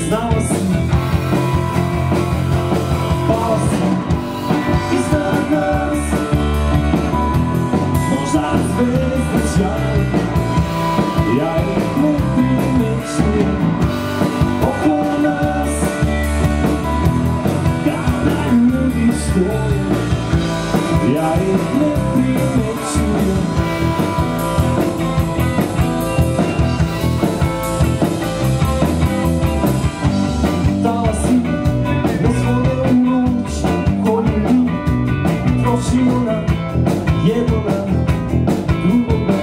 znala si, pala si iznad nas. Možda zvezde sjaju, ja ih ne primećujem oko nas, kada ljudi stoje, ja ih ne primećujem. Dala si na svoju noć koju mi trošimo na jednoga drugoga.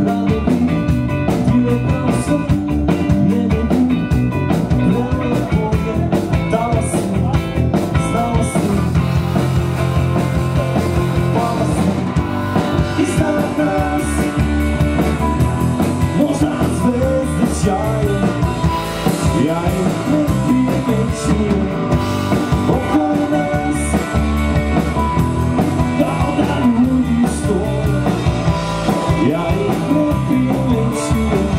Rado bi bile kao sve, ne mogu, prelepo je. Dala si, znala si, pala si iznad nas. Možda zvezde sjaju, ja ih ne primećujem oko nas, kao da ljudi stoje, ja ih ne primećujem.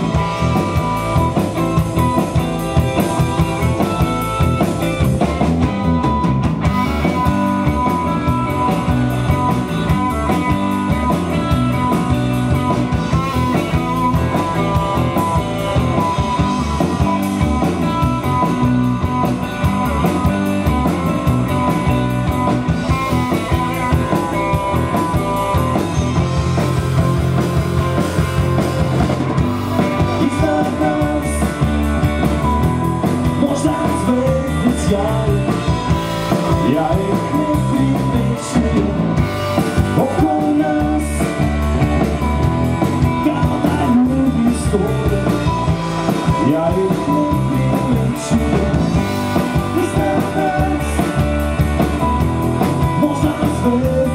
Ja ih ne primećujem oko nas, kao da ljudi stoje, ja ih ne primećujem iznad nas. Možda zvezde